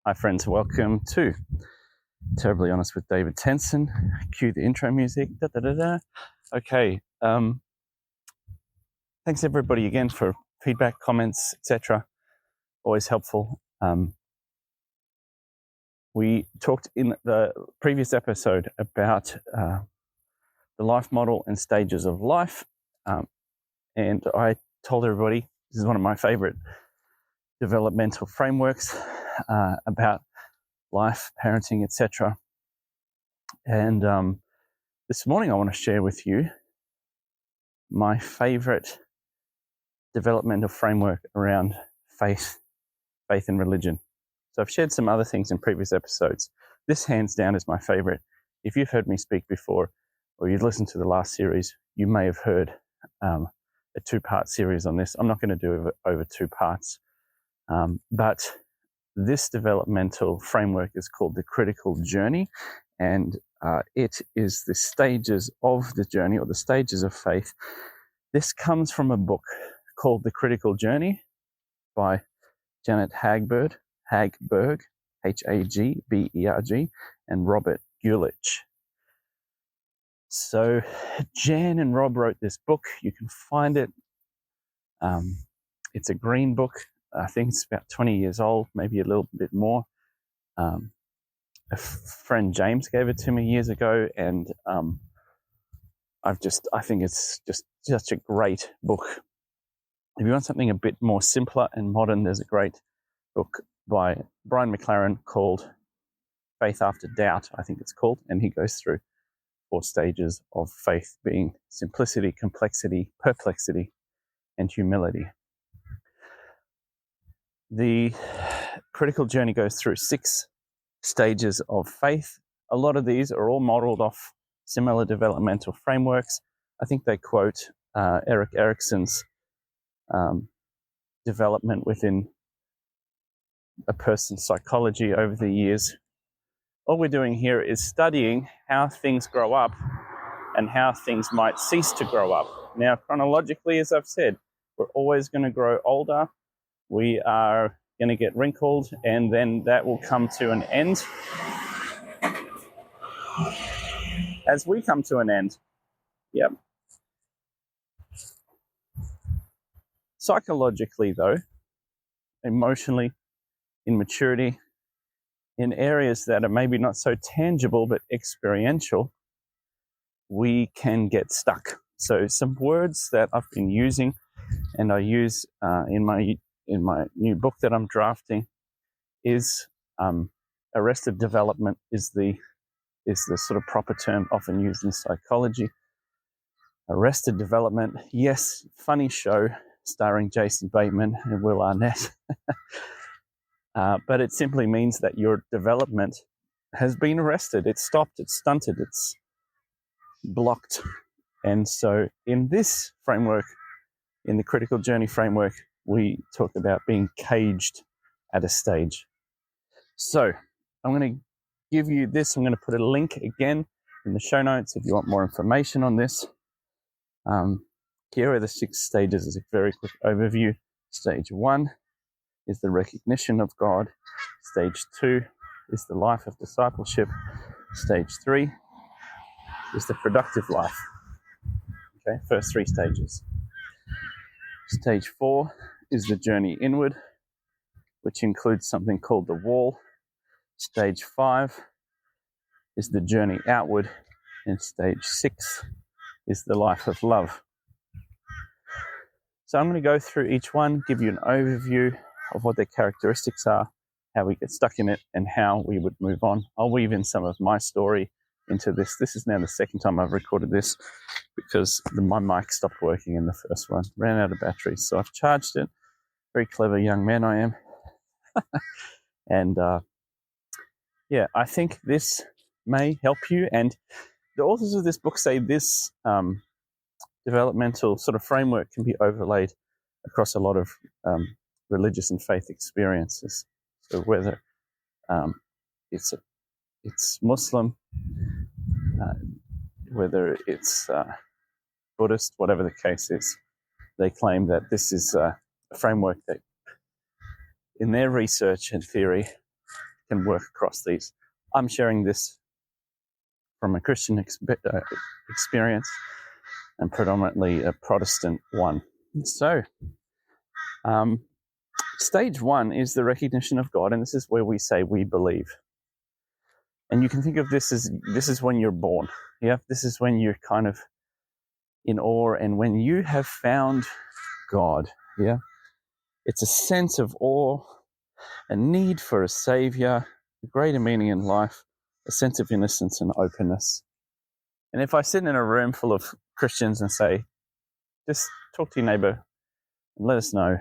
Hi friends, welcome to Terribly Honest with David Tenson. Cue the intro music. Da, da, da, da. Okay, thanks everybody again for feedback, comments, etc. Always helpful. We talked in the previous episode about the life model and stages of life, and I told everybody this is one of my favorite developmental frameworks about life, parenting, etc. And this morning I want to share with you my favorite developmental framework around faith and religion. So I've shared some other things in previous episodes. This hands down is my favorite. If you've heard me speak before or you've listened to the last series, you may have heard a two-part series on this. I'm not going to do it over 2 parts, but this developmental framework is called the critical journey, and it is the stages of the journey or the stages of faith. This comes from a book called The Critical Journey by Janet Hagberg, Hagberg, Hagberg, and Robert Gulich. So Jan and Rob wrote this book. You can find it. It's a green book. I think it's about 20 years old, maybe a little bit more. A friend James gave it to me years ago, and I think it's just such a great book. If you want something a bit more simpler and modern, there's a great book by Brian McLaren called Faith After Doubt, I think it's called, and he goes through 4 stages of faith, being simplicity, complexity, perplexity, and humility. The critical journey goes through 6 stages of faith. A lot of these are all modeled off similar developmental frameworks. I think they quote Erik Erikson's development within a person's psychology over the years. All we're doing here is studying how things grow up and how things might cease to grow up. Now, chronologically, as I've said, we're always going to grow older. We are going to get wrinkled, and then that will come to an end as we come to an end. Yep. Psychologically, though, emotionally, in maturity, in areas that are maybe not so tangible but experiential, we can get stuck. So some words that I've been using and I use in my new book that I'm drafting is arrested development is the sort of proper term often used in psychology. Arrested development, yes, funny show starring Jason Bateman and Will Arnett. But it simply means that your development has been arrested. It's stopped, it's stunted, it's blocked. And so in this framework, in the critical journey framework, we talk about being caged at a stage. So I'm going to give you this. I'm going to put a link again in the show notes if you want more information on this. Here are the 6 stages as a very quick overview. Stage 1 is the recognition of God. Stage 2 is the life of discipleship. Stage 3 is the productive life. Okay, first 3 stages. Stage 4 is the journey inward, which includes something called the wall. Stage 5 is the journey outward, and stage 6 is the life of love. So I'm going to go through each one, give you an overview of what their characteristics are, how we get stuck in it, and how we would move on. I'll weave in some of my story into this. This is now the second time I've recorded this because my mic stopped working in the first one, ran out of batteries. So I've charged it. Very clever young man I am. And I think this may help you. And the authors of this book say this developmental sort of framework can be overlaid across a lot of religious and faith experiences. So whether it's Muslim, whether it's Buddhist, whatever the case is, they claim that this is a framework that, in their research and theory, can work across these. I'm sharing this from a Christian experience and predominantly a Protestant one. So, stage one is the recognition of God, and this is where we say we believe. And you can think of this is when you're born. Yeah, this is when you're kind of in awe, and when you have found God. Yeah, it's a sense of awe, a need for a savior, a greater meaning in life, a sense of innocence and openness. And if I sit in a room full of Christians and say, just talk to your neighbor and let us know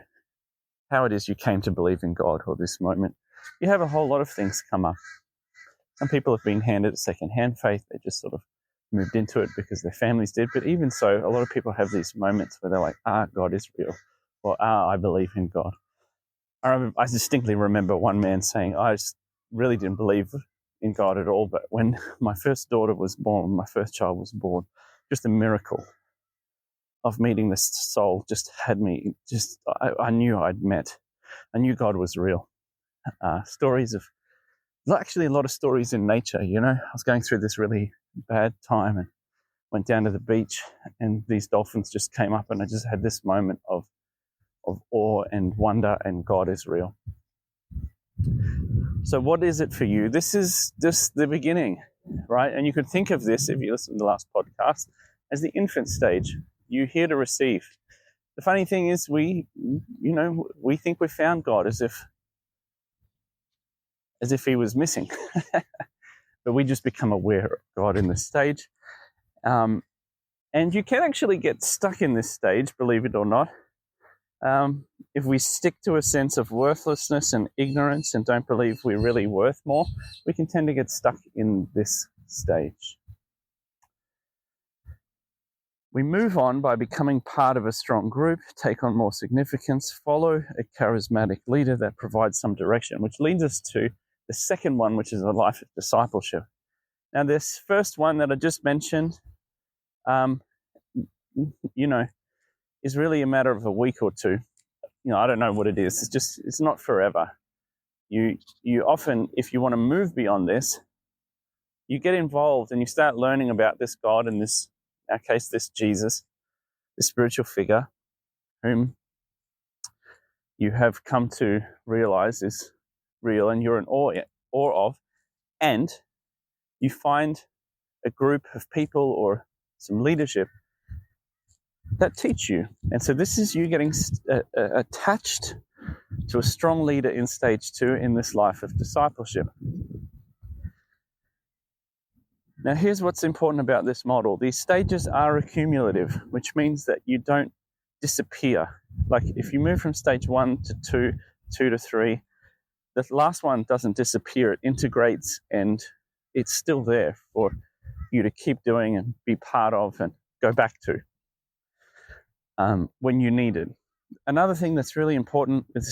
how it is you came to believe in God or this moment, you have a whole lot of things come up. Some people have been handed a second-hand faith. They just sort of moved into it because their families did. But even so, a lot of people have these moments where they're like, God is real. Or, I believe in God. I distinctly remember one man saying, I just really didn't believe in God at all. But when my first daughter was born, my first child was born, just a miracle of meeting this soul just had me, I knew I knew God was real. Stories of, actually a lot of stories in nature, I was going through this really bad time and went down to the beach and these dolphins just came up and I just had this moment of awe and wonder, and God is real. So what is it for you? This is just the beginning, right? And you could think of this, if you listen to the last podcast, as the infant stage. You're here to receive. The funny thing is we think we found God as if he was missing. But we just become aware of God in this stage. And you can actually get stuck in this stage, believe it or not. If we stick to a sense of worthlessness and ignorance and don't believe we're really worth more, we can tend to get stuck in this stage. We move on by becoming part of a strong group, take on more significance, follow a charismatic leader that provides some direction, which leads us to the second one, which is a life of discipleship. Now, this first one that I just mentioned, is really a matter of a week or two. I don't know what it is. It's not forever. You often, if you want to move beyond this, you get involved and you start learning about this God and this, in our case, this Jesus, this spiritual figure whom you have come to realize is real and you're in awe of, and you find a group of people or some leadership that teach you. And so this is you getting attached to a strong leader in stage 2 in this life of discipleship. Now, here's what's important about this model. These stages are accumulative, which means that you don't disappear. Like if you move from stage 1 to 2, 2 to 3, the last one doesn't disappear. It integrates and it's still there for you to keep doing and be part of and go back to when you need it. Another thing that's really important with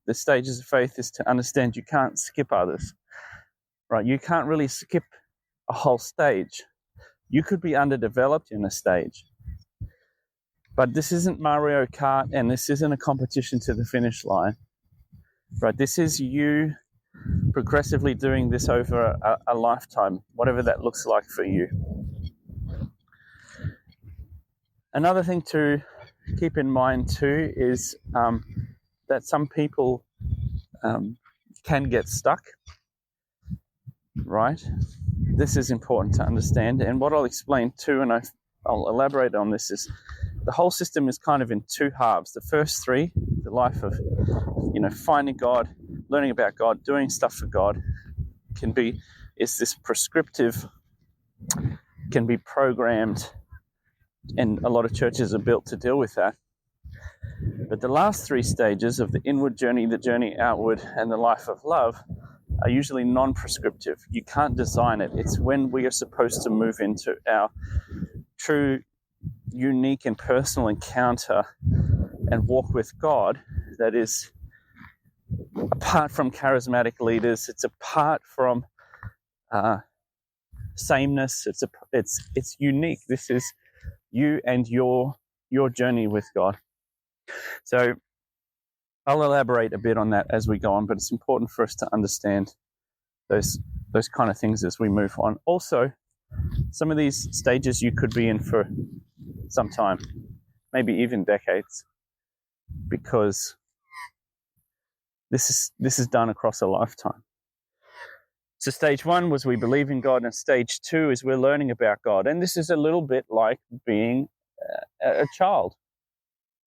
the stages of faith is to understand you can't skip others, right? You can't really skip a whole stage. You could be underdeveloped in a stage, but this isn't Mario Kart and this isn't a competition to the finish line, right? This is you progressively doing this over a lifetime, whatever that looks like for you. Another thing to keep in mind too is that some people can get stuck, right? This is important to understand, and what I'll explain too, and I'll elaborate on this, is the whole system is kind of in 2 halves. The first 3, the life of finding God, learning about God, doing stuff for God, is this prescriptive, can be programmed, and a lot of churches are built to deal with that. But the last 3 stages of the inward journey, the journey outward, and the life of love are usually non-prescriptive. You can't design it. It's when we are supposed to move into our true, unique, and personal encounter and walk with God that is apart from charismatic leaders. It's apart from sameness. It's unique. This is you and your journey with God. So I'll elaborate a bit on that as we go on, but it's important for us to understand those kind of things as we move on. Also, some of these stages you could be in for some time, maybe even decades, because this is done across a lifetime. So stage 1 was we believe in God, and stage 2 is we're learning about God. And this is a little bit like being a child,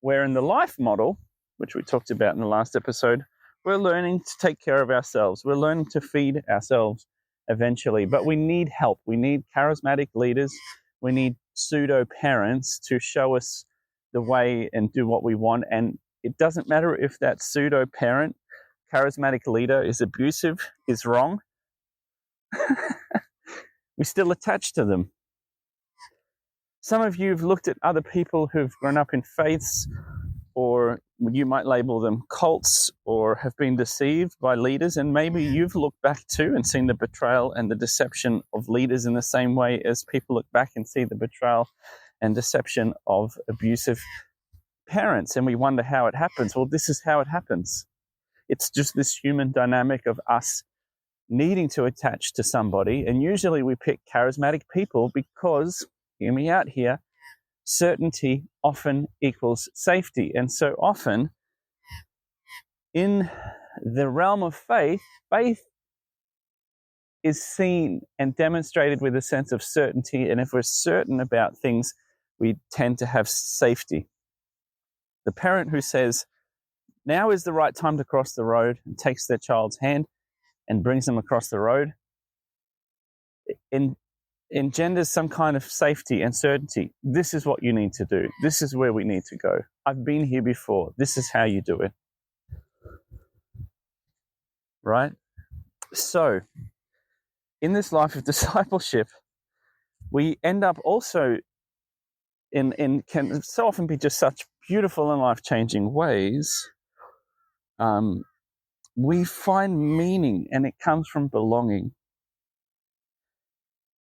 where in the life model, which we talked about in the last episode, we're learning to take care of ourselves. We're learning to feed ourselves eventually, but we need help. We need charismatic leaders. We need pseudo parents to show us the way and do what we want. And it doesn't matter if that pseudo parent, charismatic leader is abusive, is wrong. We still attach to them. Some of you have looked at other people who've grown up in faiths, or you might label them cults, or have been deceived by leaders, and maybe you've looked back too and seen the betrayal and the deception of leaders in the same way as people look back and see the betrayal and deception of abusive parents, and we wonder how it happens. Well, this is how it happens. It's just this human dynamic of us needing to attach to somebody, and usually we pick charismatic people because, hear me out here, certainty often equals safety. And so often in the realm of faith, faith is seen and demonstrated with a sense of certainty. And if we're certain about things, we tend to have safety. The parent who says, now is the right time to cross the road, and takes their child's hand and brings them across the road, engenders some kind of safety and certainty. This is what you need to do. This is where we need to go. I've been here before. This is how you do it. Right? So, in this life of discipleship, we end up also in can so often be just such beautiful and life-changing ways. We find meaning, and it comes from belonging.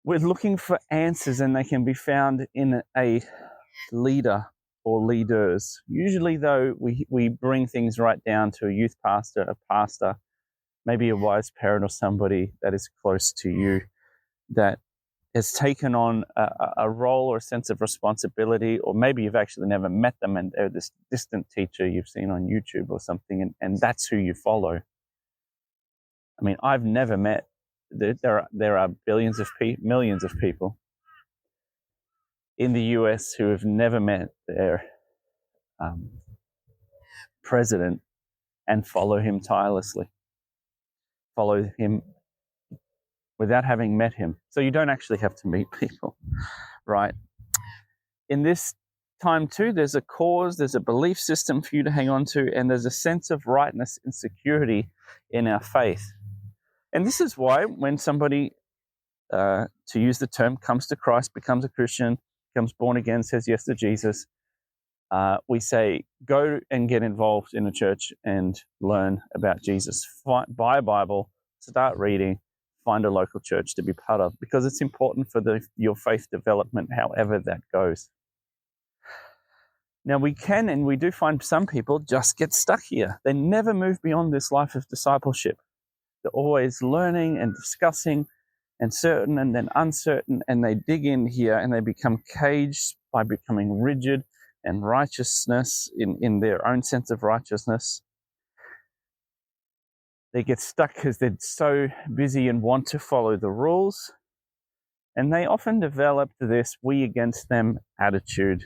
We're looking for answers, and they can be found in a leader or leaders. Usually, though, we bring things right down to a youth pastor, a pastor, maybe a wise parent, or somebody that is close to you that has taken on a role or a sense of responsibility, or maybe you've actually never met them and they're this distant teacher you've seen on YouTube or something, and that's who you follow. I mean, I've never met, there are millions of people in the US who have never met their president and follow him tirelessly, follow him without having met him. So you don't actually have to meet people, right? In this time too, there's a cause, there's a belief system for you to hang on to, and there's a sense of rightness and security in our faith. And this is why when somebody, to use the term, comes to Christ, becomes a Christian, becomes born again, says yes to Jesus, we say, go and get involved in a church and learn about Jesus. Buy a Bible, start reading, find a local church to be part of, because it's important for your faith development, however that goes. Now, we can, and we do find some people just get stuck here. They never move beyond this life of discipleship. They're always learning and discussing and certain and then uncertain, and they dig in here and they become caged by becoming rigid and righteousness in their own sense of righteousness. They get stuck because they're so busy and want to follow the rules. And they often develop this we against them attitude.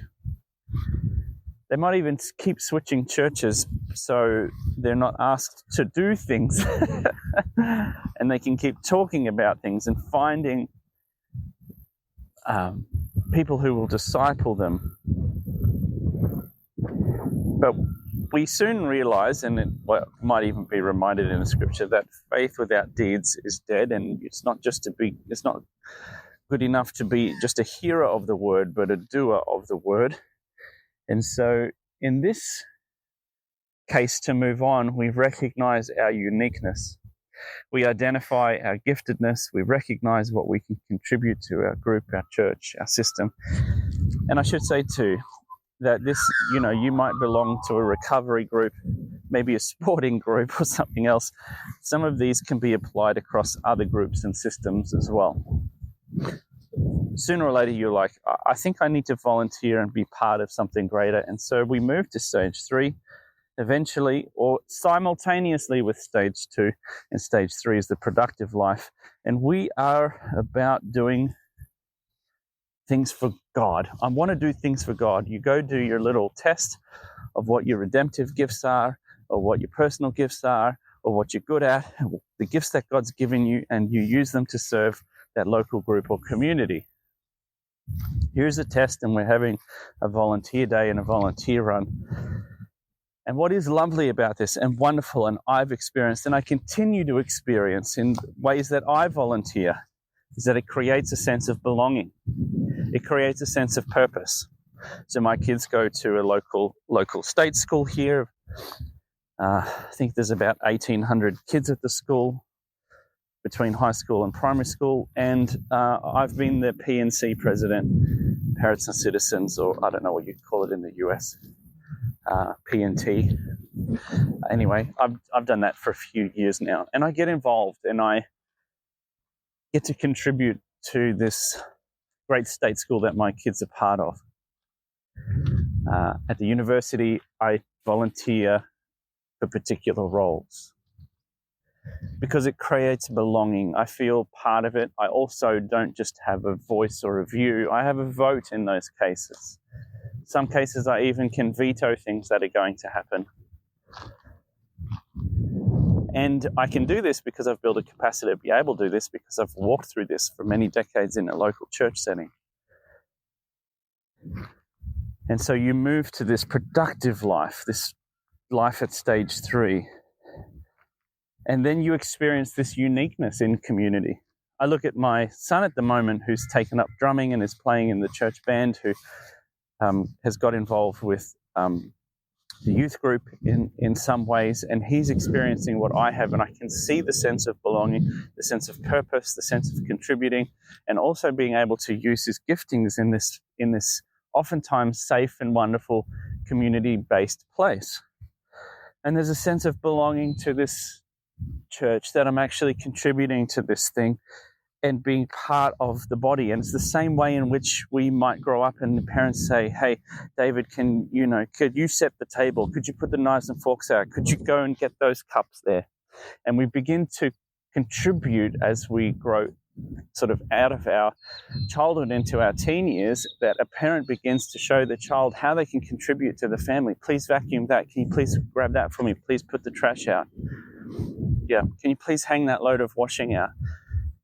They might even keep switching churches so they're not asked to do things. And they can keep talking about things and finding people who will disciple them. But we soon realize, and it might even be reminded in the scripture, that faith without deeds is dead, and it's not good enough to be just a hearer of the word, but a doer of the word. And so in this case, to move on, we recognize our uniqueness. We identify our giftedness. We recognize what we can contribute to our group, our church, our system. And I should say too, that this, you might belong to a recovery group, maybe a sporting group or something else. Some of these can be applied across other groups and systems as well. Sooner or later, you're like, I think I need to volunteer and be part of something greater. And so we move to stage 3, eventually, or simultaneously with stage 2. And stage 3 is the productive life. And we are about doing things for God. I want to do things for God. You go do your little test of what your redemptive gifts are, or what your personal gifts are, or what you're good at, the gifts that God's given you, and you use them to serve that local group or community. Here's a test, and we're having a volunteer day and a volunteer run. And what is lovely about this and wonderful, and I've experienced and I continue to experience in ways that I volunteer, is that it creates a sense of belonging. It creates a sense of purpose. So my kids go to a local state school here. I think there's about 1,800 kids at the school, between high school and primary school, and I've been the P&C president, Parents and Citizens, or I don't know what you call it in the US, P&T. Anyway, I've done that for a few years now, and I get involved and I get to contribute to this great state school that my kids are part of. At the university, I volunteer for particular roles, because it creates belonging. I feel part of it. I also don't just have a voice or a view. I have a vote in those cases. Some cases I even can veto things that are going to happen. And I can do this because I've built a capacity to be able to do this, because I've walked through this for many decades in a local church setting. And so you move to this productive life, this life at stage 3. And then you experience this uniqueness in community. I look at my son at the moment, who's taken up drumming and is playing in the church band, who has got involved with the youth group in some ways, and he's experiencing what I have, and I can see the sense of belonging, the sense of purpose, the sense of contributing, and also being able to use his giftings in this oftentimes safe and wonderful community-based place. And there's a sense of belonging to this church, that I'm actually contributing to this thing and being part of the body. And it's the same way in which we might grow up and the parents say, hey, David, could you set the table? Could you put the knives and forks out? Could you go and get those cups there? And we begin to contribute as we grow sort of out of our childhood into our teen years, that a parent begins to show the child how they can contribute to the family. Please vacuum that. Can you please grab that for me? Please put the trash out. Yeah. Can you please hang that load of washing out?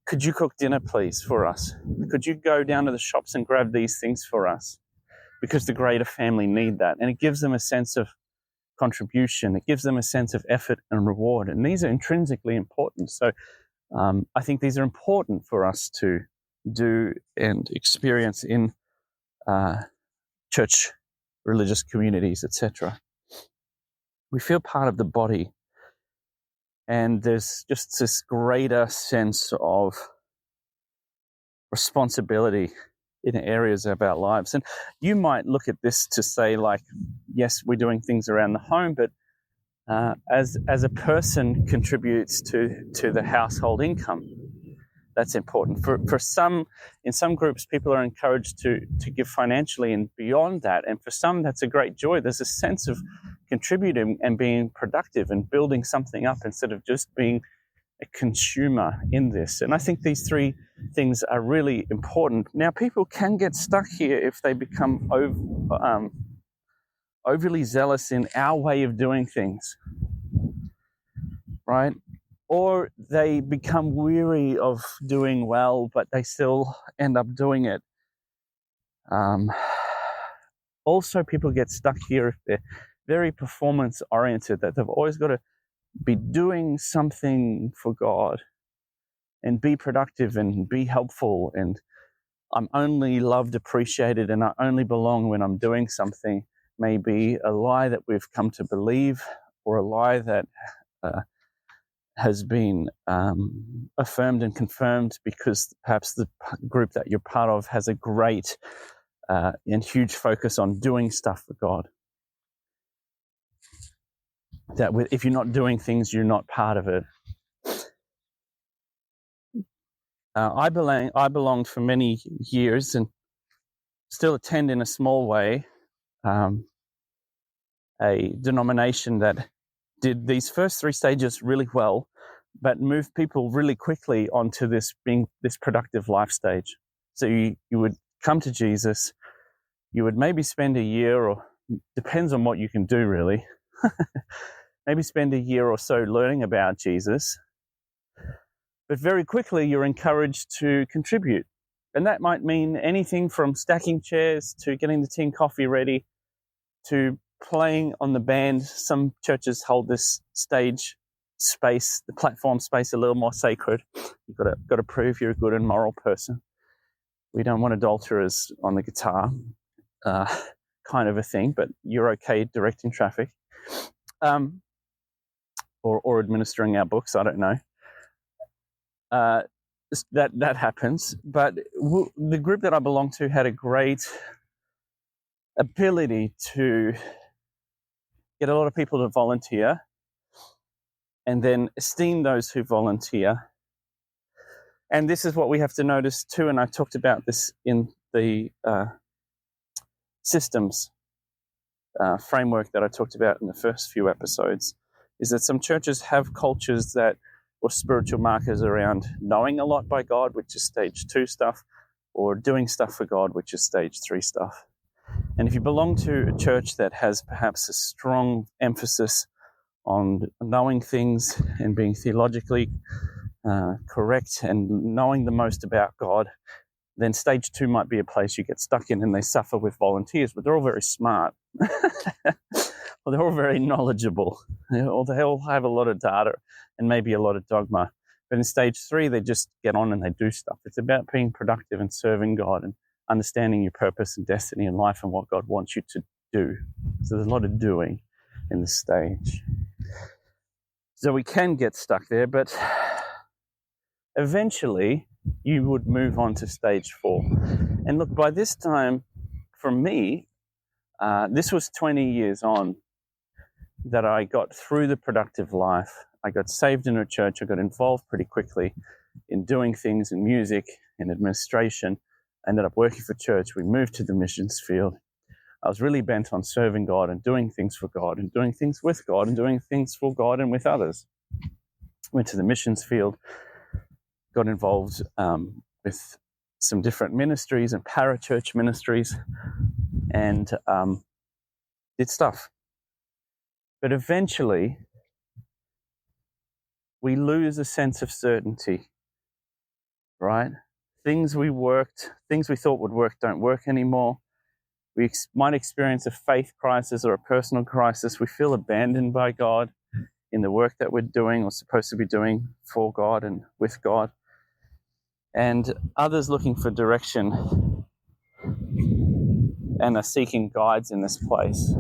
Could you cook dinner, please, for us? Could you go down to the shops and grab these things for us? Because the greater family need that. And it gives them a sense of contribution. It gives them a sense of effort and reward. And these are intrinsically important. So I think these are important for us to do and experience in church, religious communities, etc. We feel part of the body. And there's just this greater sense of responsibility in areas of our lives. And you might look at this to say, like, yes, we're doing things around the home, but as a person contributes to the household income. That's important. For some, in some groups, people are encouraged to give financially and beyond that. And for some, that's a great joy. There's a sense of contributing and being productive and building something up instead of just being a consumer in this. And I think these three things are really important. Now, people can get stuck here if they become overly zealous in our way of doing things, right? Or they become weary of doing well, but they still end up doing it. Also, people get stuck here if they're very performance-oriented, that they've always got to be doing something for God and be productive and be helpful, and I'm only loved, appreciated, and I only belong when I'm doing something. May be a lie that we've come to believe, or a lie that has been affirmed and confirmed because perhaps the group that you're part of has a great and huge focus on doing stuff for God. That if you're not doing things, you're not part of it. I belonged for many years and still attend in a small way a denomination that did these first three stages really well, but moved people really quickly onto this productive life stage. So you would come to Jesus, you would maybe spend a year, or depends on what you can do really, maybe spend a year or so learning about Jesus, but very quickly you're encouraged to contribute. And that might mean anything from stacking chairs to getting the tea and coffee ready to playing on the band. Some churches hold this stage space, the platform space, a little more sacred. You've got to prove you're a good and moral person. We don't want adulterers on the guitar, kind of a thing, but you're okay directing traffic, or administering our books. I don't know. That happens, but the group that I belong to had a great ability to get a lot of people to volunteer and then esteem those who volunteer. And this is what we have to notice too, and I talked about this in the systems framework that I talked about in the first few episodes, is that some churches have cultures that, or spiritual markers around knowing a lot by God, which is stage 2 stuff, or doing stuff for God, which is stage 3 stuff. And if you belong to a church that has perhaps a strong emphasis on knowing things and being theologically correct and knowing the most about God, then stage 2 might be a place you get stuck in, and they suffer with volunteers, but they're all very smart. Well, they're all very knowledgeable. They all have a lot of data and maybe a lot of dogma. But in stage 3, they just get on and they do stuff. It's about being productive and serving God and understanding your purpose and destiny in life and what God wants you to do. So there's a lot of doing in this stage. So we can get stuck there, but eventually you would move on to stage 4. And look, by this time, for me, this was 20 years on that I got through the productive life. I got saved in a church. I got involved pretty quickly in doing things in music, in administration. I ended up working for church. We moved to the missions field. I was really bent on serving God and doing things for God and doing things with God and doing things for God and with others. Went to the missions field, got involved with some different ministries and parachurch ministries, and did stuff. But eventually, we lose a sense of certainty, right? Things we thought would work don't work anymore. We might experience a faith crisis or a personal crisis. We feel abandoned by God in the work that we're doing or supposed to be doing for God and with God. And others looking for direction and are seeking guides in this place,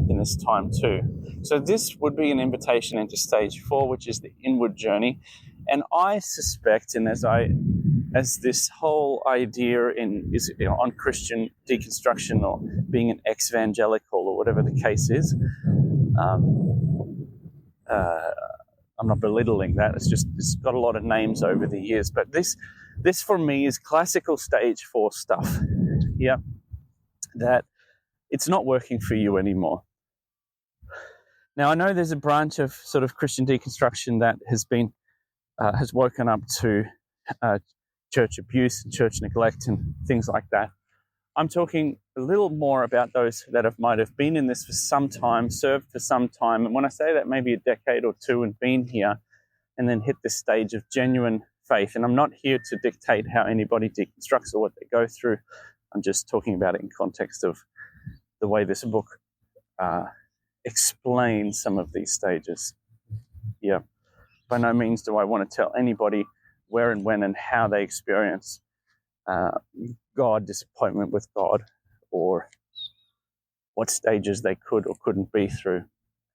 in this time too. So this would be an invitation into stage 4, which is the inward journey. And I suspect, and as this whole idea on Christian deconstruction or being an ex-evangelical or whatever the case is, I'm not belittling that. It's got a lot of names over the years, but this for me is classical stage 4 stuff. Yeah, that it's not working for you anymore. Now, I know there's a branch of sort of Christian deconstruction that has woken up to church abuse and church neglect and things like that. I'm talking a little more about those that might have been in this for some time, served for some time. And when I say that, maybe a decade or two and been here and then hit this stage of genuine faith. And I'm not here to dictate how anybody deconstructs or what they go through. I'm just talking about it in context of the way this book explains some of these stages. Yeah. By no means do I want to tell anybody where and when and how they experience God, disappointment with God, or what stages they could or couldn't be through.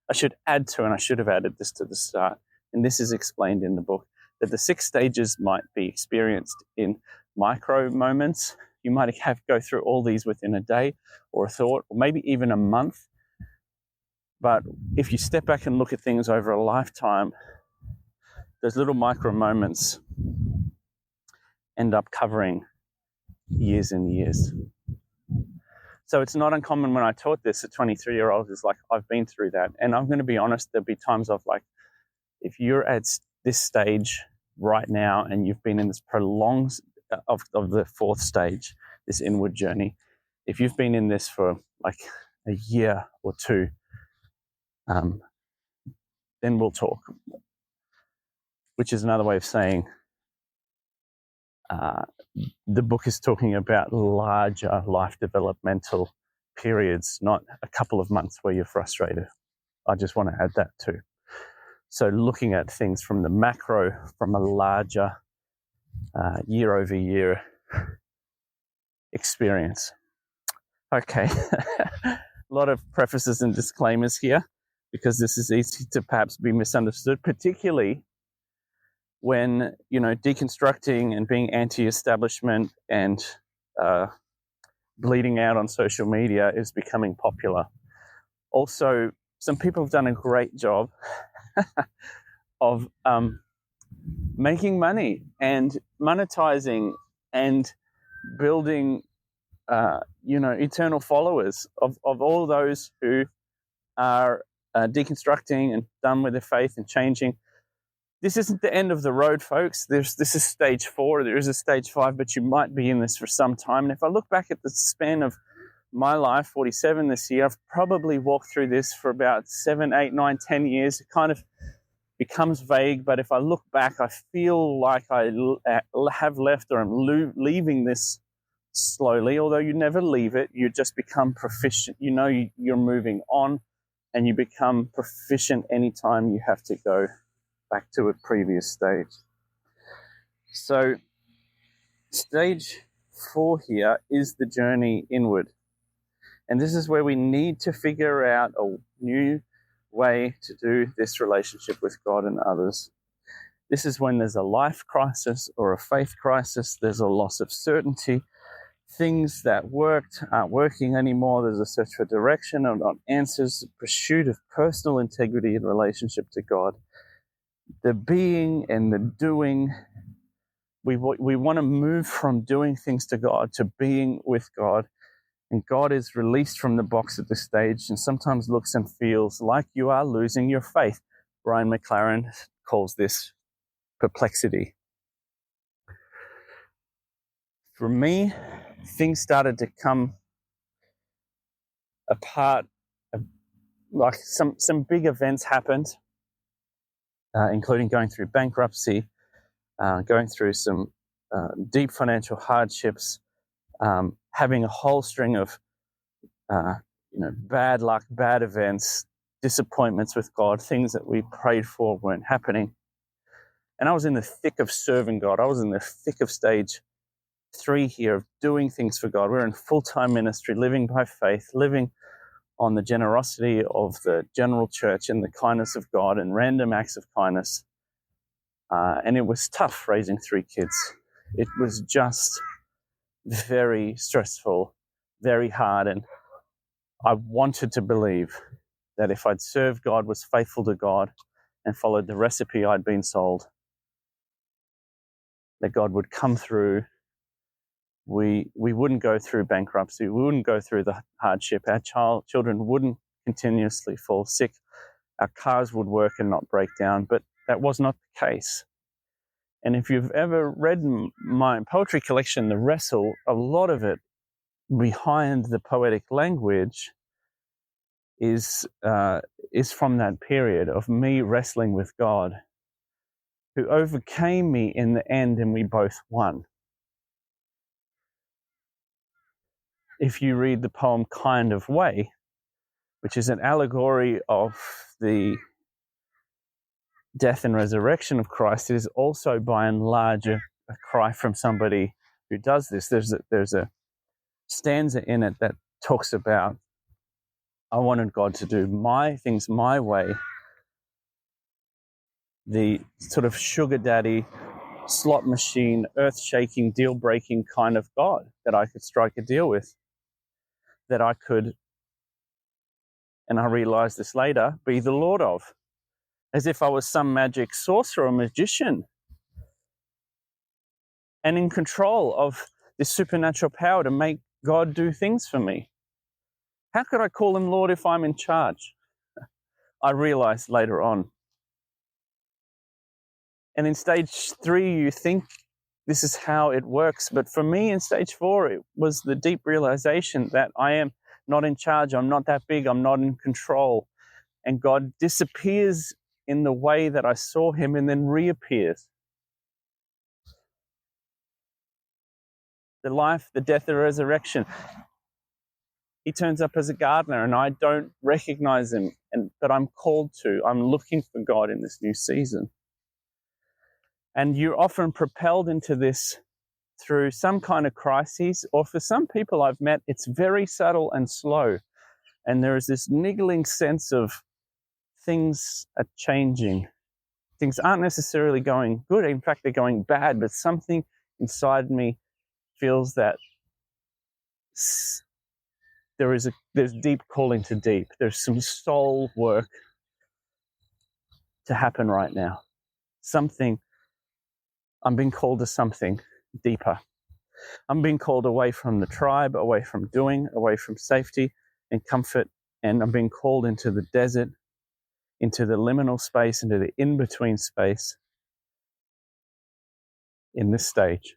I should add to, and I should have added this to the start, and this is explained in the book, that the 6 stages might be experienced in micro moments. You might have go through all these within a day or a thought, or maybe even a month. But if you step back and look at things over a lifetime, those little micro moments end up covering years and years. So it's not uncommon when I taught this, a 23-year-old is like, I've been through that. And I'm going to be honest, there'll be times of like, if you're at this stage right now and you've been in this prolonged of the fourth stage, this inward journey, if you've been in this for like a year or two, then we'll talk. Which is another way of saying the book is talking about larger life developmental periods, not a couple of months where you're frustrated. I just want to add that too. So looking at things from the macro, from a larger year over year experience. Okay, a lot of prefaces and disclaimers here because this is easy to perhaps be misunderstood, particularly when, deconstructing and being anti-establishment and bleeding out on social media is becoming popular. Also, some people have done a great job of making money and monetizing and building, eternal followers of all those who are deconstructing and done with their faith and changing. This isn't the end of the road, folks. This is stage 4. There is a stage 5, but you might be in this for some time. And if I look back at the span of my life, 47 this year, I've probably walked through this for about 7, 8, 9, 10 years. It kind of becomes vague, but if I look back, I feel like I have left or I'm leaving this slowly. Although you never leave it, you just become proficient. You're moving on, and you become proficient anytime you have to go back to a previous stage. So stage 4 here is the journey inward. And this is where we need to figure out a new way to do this relationship with God and others. This is when there's a life crisis or a faith crisis. There's a loss of certainty. Things that worked aren't working anymore. There's a search for direction or not answers, pursuit of personal integrity in relationship to God. The being and the doing, we want to move from doing things to God to being with God. And God is released from the box at this stage and sometimes looks and feels like you are losing your faith. Brian McLaren calls this perplexity. For me, things started to come apart. Like some big events happened, including going through bankruptcy, going through some deep financial hardships, having a whole string of bad luck, bad events, disappointments with God, things that we prayed for weren't happening. And I was in the thick of serving God. I was in the thick of stage 3 here of doing things for God. We're in full-time ministry, living by faith, living on the generosity of the general church and the kindness of God and random acts of kindness. And it was tough raising 3 kids. It was just very stressful, very hard. And I wanted to believe that if I'd served God, was faithful to God, and followed the recipe I'd been sold, that God would come through. We wouldn't go through bankruptcy. We wouldn't go through the hardship. Our children wouldn't continuously fall sick. Our cars would work and not break down. But that was not the case. And if you've ever read my poetry collection, The Wrestle, a lot of it behind the poetic language is from that period of me wrestling with God, who overcame me in the end, and we both won. If you read the poem Kind of Way, which is an allegory of the death and resurrection of Christ, it is also by and large a cry from somebody who does this. There's a stanza in it that talks about, I wanted God to do my things my way. The sort of sugar daddy slot machine, earth-shaking, deal-breaking kind of God that I could strike a deal with, that I could, and I realized this later, be the Lord of, as if I was some magic sorcerer or magician and in control of this supernatural power to make God do things for me. How could I call him Lord if I'm in charge? I realized later on. And in stage 3, you think this is how it works. But for me in stage 4, it was the deep realization that I am not in charge. I'm not that big. I'm not in control. And God disappears in the way that I saw him and then reappears. The life, the death, the resurrection. He turns up as a gardener and I don't recognize him, but I'm called to. I'm looking for God in this new season. And you're often propelled into this through some kind of crises, or for some people I've met, it's very subtle and slow. And there is this niggling sense of things are changing. Things aren't necessarily going good. In fact, they're going bad, but something inside me feels that there's deep calling to deep. There's some soul work to happen right now. I'm being called to something deeper. I'm being called away from the tribe, away from doing, away from safety and comfort, and I'm being called into the desert, into the liminal space, into the in-between space in this stage.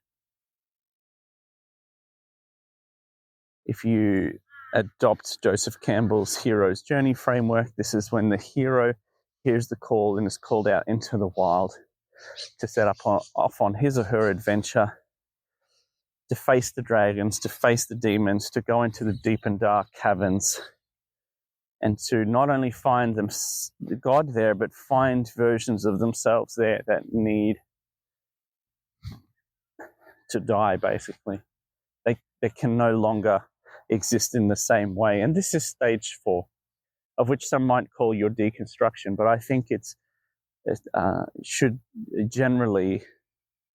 If you adopt Joseph Campbell's hero's journey framework, this is when the hero hears the call and is called out into the wild to set off on his or her adventure, to face the dragons, to face the demons, to go into the deep and dark caverns, and to not only find God there, but find versions of themselves there that need to die, basically. They can no longer exist in the same way. And this is stage 4, of which some might call your deconstruction, but I think it should generally,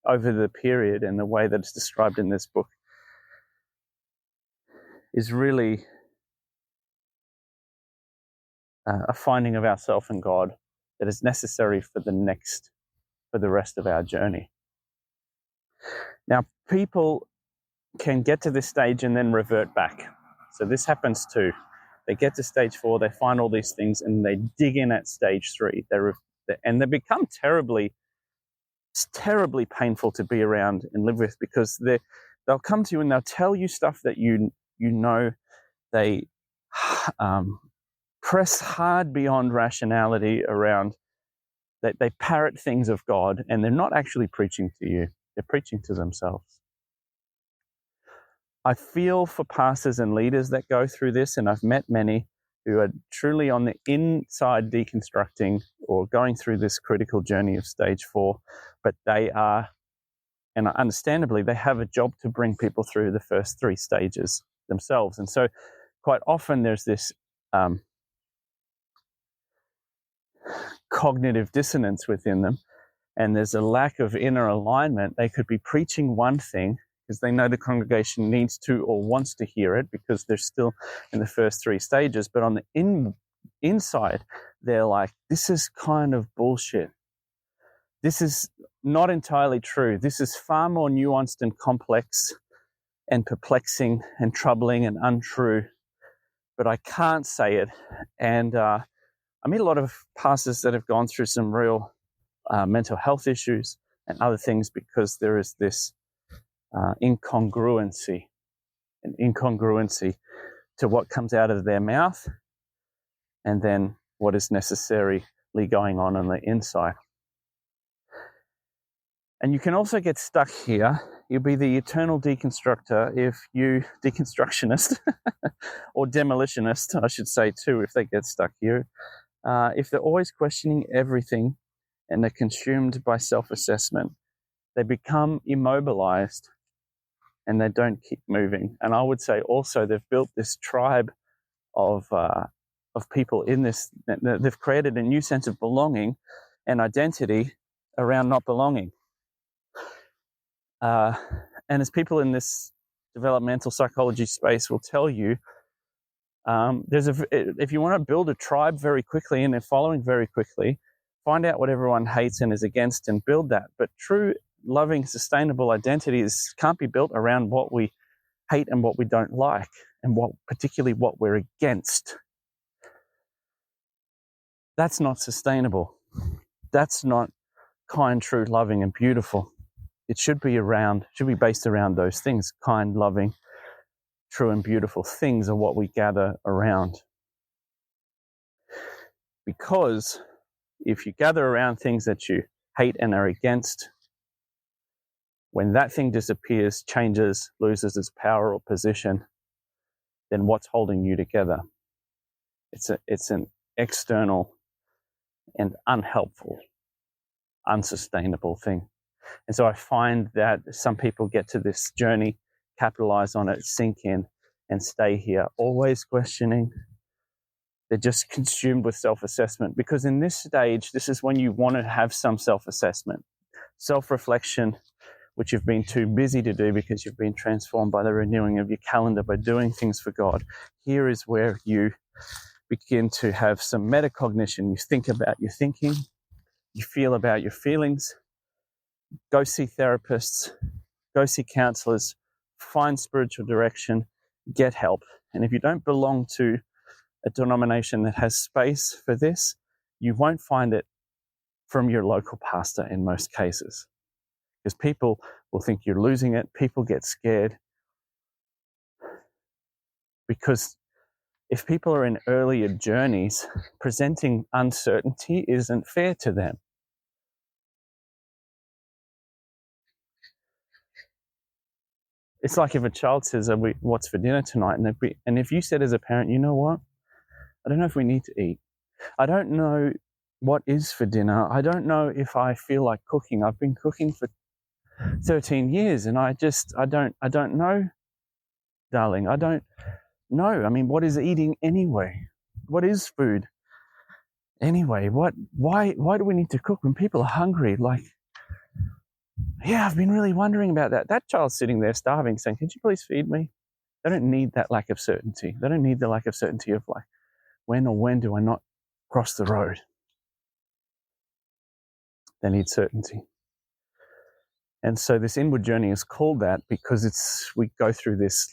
over the period and the way that it's described in this book, is really a finding of ourself and God that is necessary for the rest of our journey. Now, people can get to this stage and then revert back. So this happens too. They get to stage 4, they find all these things, and they dig in at stage 3. And they become terribly painful to be around and live with, because they'll come to you and they'll tell you stuff that you know. They press hard beyond rationality around. They parrot things of God, and they're not actually preaching to you. They're preaching to themselves. I feel for pastors and leaders that go through this, and I've met many who are truly on the inside deconstructing or going through this critical journey of stage 4, but they are, and understandably, they have a job to bring people through the first 3 stages themselves. And so quite often there's this cognitive dissonance within them, and there's a lack of inner alignment. They could be preaching one thing because they know the congregation needs to or wants to hear it because they're still in the first 3 stages, but on the inside, they're like, this is kind of bullshit. This is not entirely true. This is far more nuanced and complex and perplexing and troubling and untrue, but I can't say it. And I meet a lot of pastors that have gone through some real mental health issues and other things because there is this incongruency to what comes out of their mouth and then what is necessarily going on the inside. And you can also get stuck here. You'll be the eternal deconstructor deconstructionist or demolitionist, I should say too, if they get stuck here. If they're always questioning everything and they're consumed by self-assessment, they become immobilized and they don't keep moving. And I would say also they've built this tribe of people in this. They've created a new sense of belonging and identity around not belonging. And as people in this developmental psychology space will tell you, if you want to build a tribe very quickly and they're following very quickly, find out what everyone hates and is against and build that. But true, loving, sustainable identities can't be built around what we hate and what we don't like, and particularly what we're against. That's not sustainable. That's not kind, true, loving, and beautiful. It should be based around those things. Kind, loving, true, and beautiful things are what we gather around. Because if you gather around things that you hate and are against, when that thing disappears, changes, loses its power or position, then what's holding you together? It's an external and unhelpful, unsustainable thing. And so I find that some people get to this journey, capitalize on it, sink in, and stay here, always questioning. They're just consumed with self-assessment, because in this stage, this is when you want to have some self-assessment, self-reflection, which you've been too busy to do because you've been transformed by the renewing of your calendar, by doing things for God. Here is where you begin to have some metacognition. You think about your thinking, you feel about your feelings, go see therapists, go see counselors, find spiritual direction, get help. And if you don't belong to a denomination that has space for this, you won't find it from your local pastor in most cases, because people will think you're losing it. People get scared, because if people are in earlier journeys, presenting uncertainty isn't fair to them. It's like if a child says, what's for dinner tonight? And if you said as a parent, you know what? I don't know if we need to eat. I don't know what is for dinner. I don't know if I feel like cooking. I've been cooking for 13 years and I don't know, darling. I don't know. I mean, what is eating anyway? What is food anyway? Why do we need to cook when people are hungry? Like, yeah, I've been really wondering about that. That child's sitting there starving saying, could you please feed me? They don't need that lack of certainty. They don't need the lack of certainty of like, when do I not cross the road? They need certainty. And so this inward journey is called that because we go through this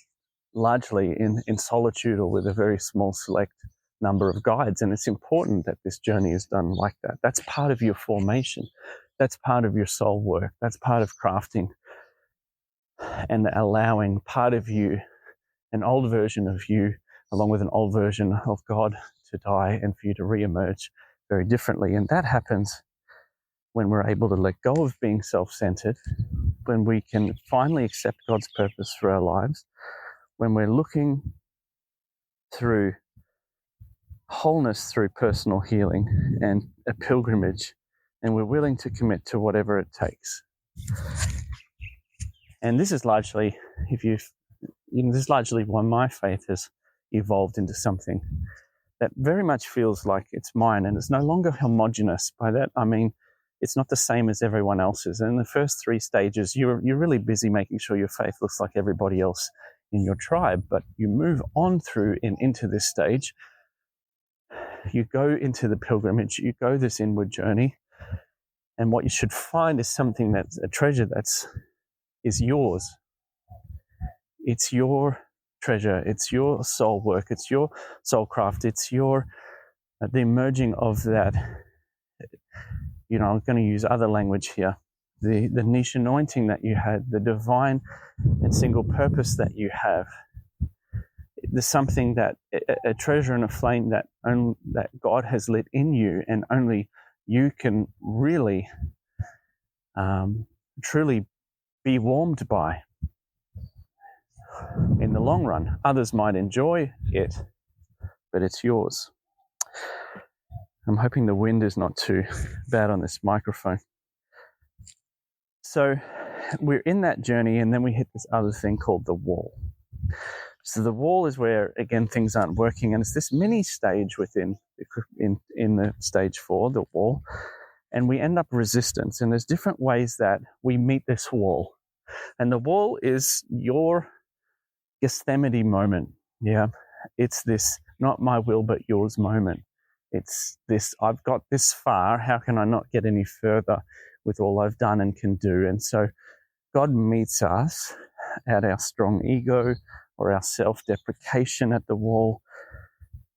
largely in solitude or with a very small select number of guides. And it's important that this journey is done like that. That's part of your formation. That's part of your soul work. That's part of crafting and allowing part of you, an old version of you, along with an old version of God, to die and for you to re-emerge very differently. And that happens when we're able to let go of being self-centered, when we can finally accept God's purpose for our lives, when we're looking through wholeness through personal healing and a pilgrimage, and we're willing to commit to whatever it takes. And this is largely, this is largely why my faith has evolved into something that very much feels like it's mine, and it's no longer homogenous. By that I mean it's not the same as everyone else's. And in the first 3 stages, you're really busy making sure your faith looks like everybody else in your tribe. But you move on through and into this stage. You go into the pilgrimage. You go this inward journey, and what you should find is something that's a treasure is yours. It's your treasure. It's your soul work. It's your soul craft. It's the emerging of that. I'm going to use other language here. The niche anointing that you had, the divine and single purpose that you have. There's something that a treasure and a flame that God has lit in you, and only you can really, truly be warmed by. In the long run, others might enjoy it, but it's yours. I'm hoping the wind is not too bad on this microphone. So we're in that journey, and then we hit this other thing called the wall. So the wall is where, again, things aren't working, and it's this mini stage within in the stage 4, the wall, and we end up resistance. And there's different ways that we meet this wall. And the wall is your Gethsemane moment. Yeah. It's this, not my will, but yours moment. It's this, I've got this far. How can I not get any further with all I've done and can do? And so God meets us at our strong ego or our self-deprecation at the wall.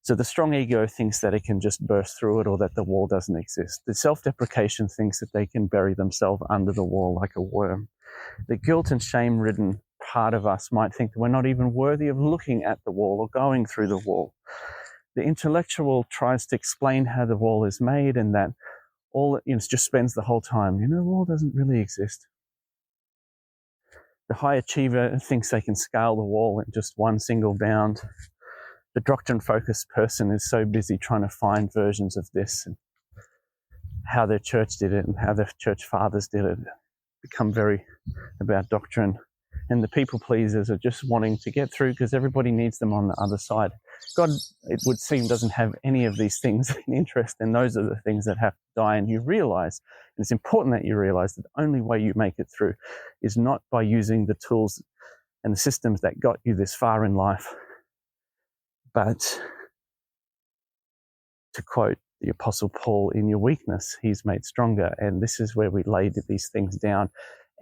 So the strong ego thinks that it can just burst through it or that the wall doesn't exist. The self-deprecation thinks that they can bury themselves under the wall like a worm. The guilt and shame-ridden part of us might think that we're not even worthy of looking at the wall or going through the wall. The intellectual tries to explain how the wall is made and that all just spends the whole time, the wall doesn't really exist. The high achiever thinks they can scale the wall in just one single bound. The doctrine-focused person is so busy trying to find versions of this and how their church did it and how their church fathers did it, become very about doctrine. And the people pleasers are just wanting to get through because everybody needs them on the other side. God, it would seem, doesn't have any of these things in interest, and those are the things that have to die. And you realize, and it's important that you realize that the only way you make it through is not by using the tools and the systems that got you this far in life, but to quote the Apostle Paul, in your weakness, he's made stronger. And this is where we laid these things down.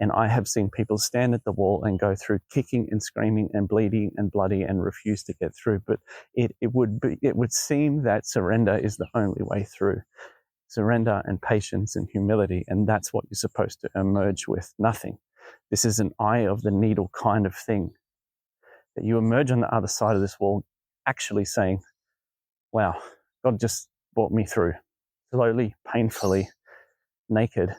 And I have seen people stand at the wall and go through kicking and screaming and bleeding and bloody and refuse to get through. But it would seem that surrender is the only way through. Surrender and patience and humility. And that's what you're supposed to emerge with. Nothing. This is an eye of the needle kind of thing. That you emerge on the other side of this wall actually saying, wow, God just brought me through. Slowly, painfully, naked.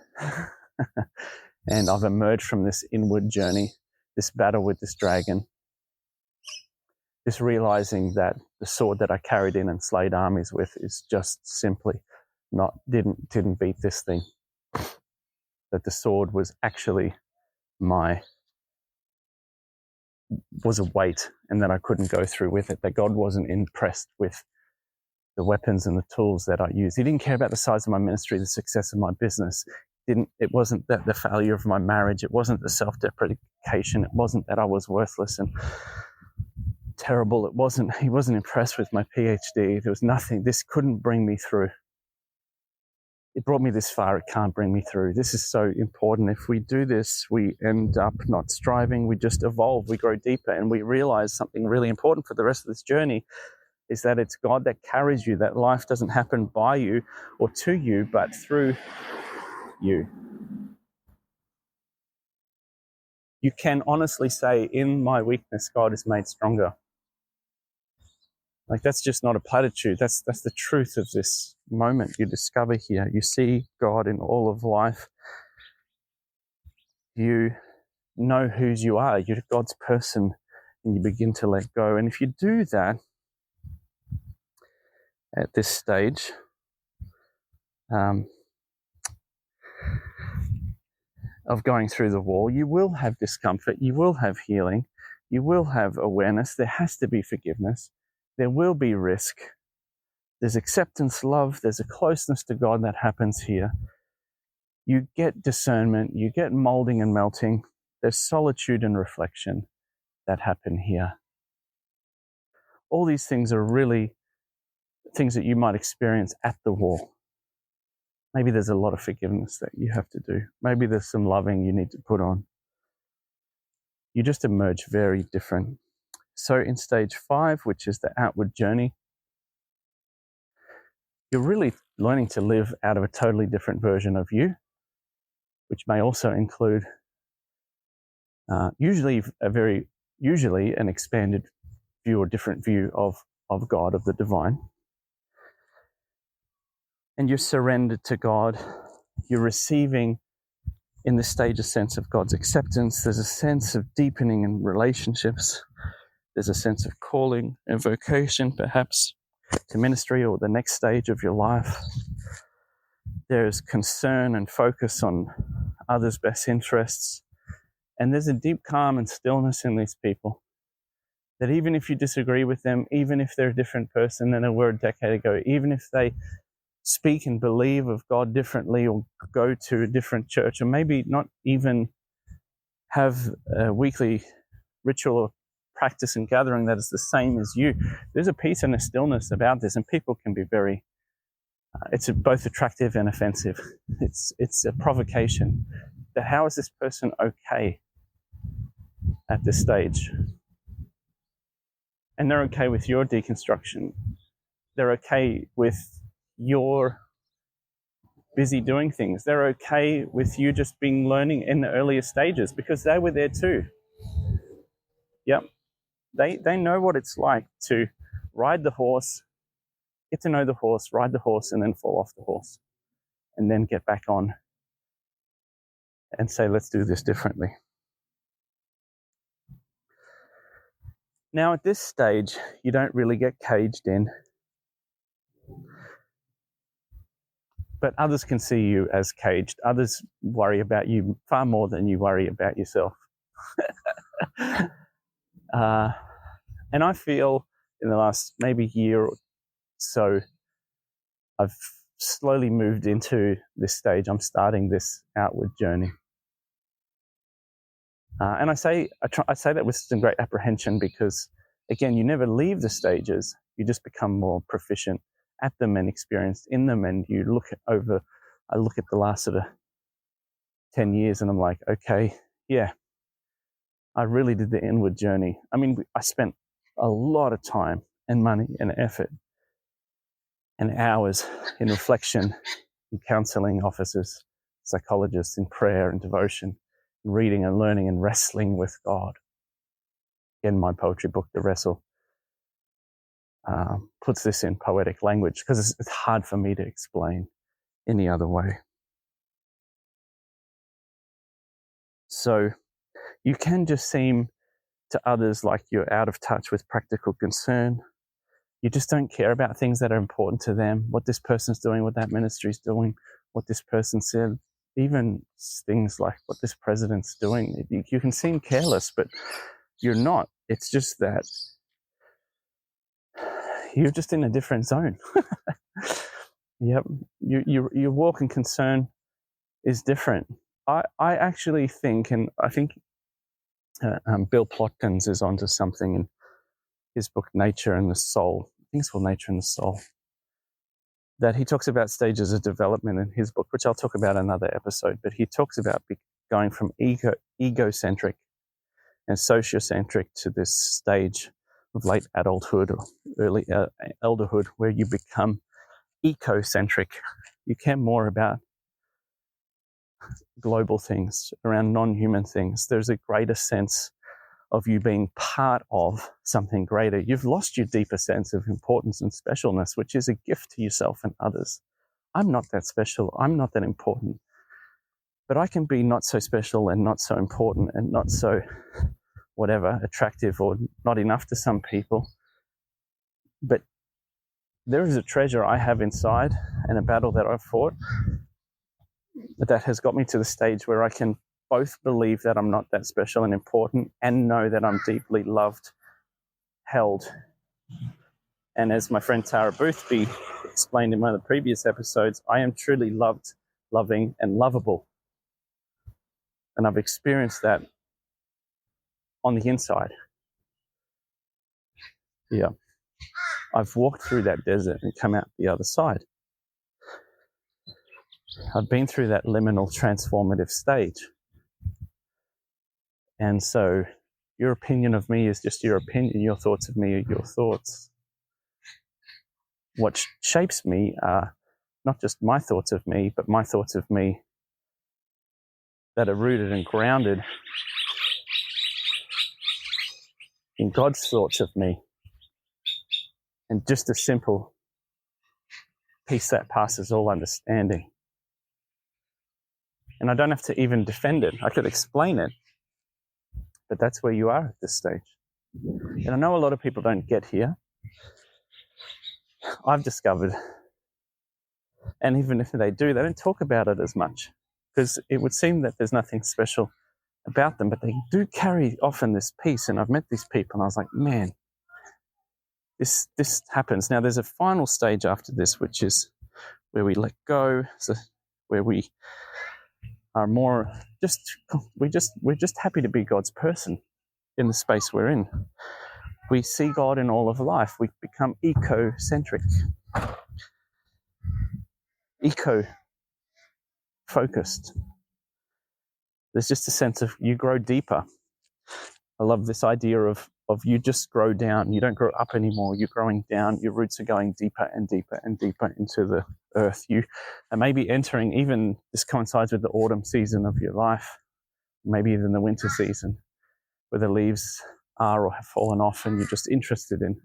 And I've emerged from this inward journey, this battle with this dragon, this realizing that the sword that I carried in and slayed armies with is just simply didn't beat this thing. That the sword was actually was a weight, and that I couldn't go through with it, that God wasn't impressed with the weapons and the tools that I used. He didn't care about the size of my ministry, the success of my business. It wasn't that the failure of my marriage. It wasn't the self-deprecation. It wasn't that I was worthless and terrible. He wasn't impressed with my PhD. There was nothing. This couldn't bring me through. It brought me this far. It can't bring me through. This is so important. If we do this, we end up not striving. We just evolve. We grow deeper, and we realize something really important for the rest of this journey is that it's God that carries you, that life doesn't happen by you or to you, but through you. You can honestly say, in my weakness, God is made stronger. Like, that's just not a platitude. That's the truth of this moment you discover here. You see God in all of life. You know whose you are. You're God's person, and you begin to let go. And if you do that at this stage, of going through the wall, you will have discomfort, you will have healing, you will have awareness. There has to be forgiveness. There will be risk. There's acceptance, love, there's a closeness to God that happens here. You get discernment, you get molding and melting. There's solitude and reflection that happen here. All these things are really things that you might experience at the wall. Maybe there's a lot of forgiveness that you have to do. Maybe there's some loving you need to put on. You just emerge very different. So in stage 5, which is the outward journey, you're really learning to live out of a totally different version of you, which may also include usually an expanded view or different view of God, of the divine. And you're surrendered to God. You're receiving in this stage a sense of God's acceptance. There's a sense of deepening in relationships. There's a sense of calling and vocation, perhaps, to ministry or the next stage of your life. There's concern and focus on others' best interests. And there's a deep calm and stillness in these people that even if you disagree with them, even if they're a different person than they were a decade ago, even if they speak and believe of God differently or go to a different church, or maybe not even have a weekly ritual or practice and gathering that is the same as you. There's a peace and a stillness about this, and people can be very, it's both attractive and offensive. It's a provocation that how is this person okay at this stage? And they're okay with your deconstruction. They're okay with your busy doing things. They're okay with you just being learning in the earlier stages because they were there too. Yep. They know what it's like to ride the horse, get to know the horse, ride the horse, and then fall off the horse. And then get back on and say, let's do this differently. Now, at this stage, you don't really get caged in. But others can see you as caged. Others worry about you far more than you worry about yourself. And I feel in the last maybe year or so, I've slowly moved into this stage. I'm starting this outward journey. And I say that with some great apprehension because, again, you never leave the stages. You just become more proficient at them and experienced in them. And I look at the last sort of 10 years and I'm like, okay, yeah, I really did the inward journey. I mean, I spent a lot of time and money and effort and hours in reflection, in counseling offices, psychologists, in prayer and devotion, reading and learning and wrestling with God. Again, my poetry book, The Wrestle, puts this in poetic language because it's hard for me to explain any other way. So you can just seem to others like you're out of touch with practical concern. You just don't care about things that are important to them, what this person's doing, what that ministry's doing, what this person said, even things like what this president's doing. You can seem careless, but you're not. It's just that you're just in a different zone. Yep. Your walk and concern is different. I actually think, and I think Bill Plotkins is onto something in his book, Nature and the Soul. I think it's called Nature and the Soul. That he talks about stages of development in his book, which I'll talk about in another episode. But he talks about going from egocentric and sociocentric to this stage of late adulthood or early elderhood where you become ecocentric. You care more about global things, around non-human things. There's a greater sense of you being part of something greater. You've lost your deeper sense of importance and specialness, which is a gift to yourself and others. I'm not that special. I'm not that important. But I can be not so special and not so important and not so whatever, attractive or not enough to some people. But there is a treasure I have inside and a battle that I've fought that has got me to the stage where I can both believe that I'm not that special and important and know that I'm deeply loved, held. And as my friend Tara Boothby explained in one of the previous episodes, I am truly loved, loving, and lovable. And I've experienced that on the inside. Yeah. I've walked through that desert and come out the other side. I've been through that liminal transformative stage. And so your opinion of me is just your opinion. Your thoughts of me are your thoughts. What shapes me are not just my thoughts of me, but my thoughts of me that are rooted and grounded in God's thoughts of me. And just a simple peace that passes all understanding. And I don't have to even defend it. I could explain it. But that's where you are at this stage. And I know a lot of people don't get here. I've discovered, and even if they do, they don't talk about it as much because it would seem that there's nothing special about them, but they do carry often this peace. And I've met these people and I was like, man, this happens. Now there's a final stage after this, which is where we let go, so where we are more we're just happy to be God's person in the space we're in. We see God in all of life. We become eco-centric, eco-focused. There's just a sense of you grow deeper. I love this idea of you just grow down. You don't grow up anymore. You're growing down. Your roots are going deeper and deeper and deeper into the earth. You are maybe entering, even this coincides with the autumn season of your life, maybe even the winter season, where the leaves are or have fallen off, and you're just interested in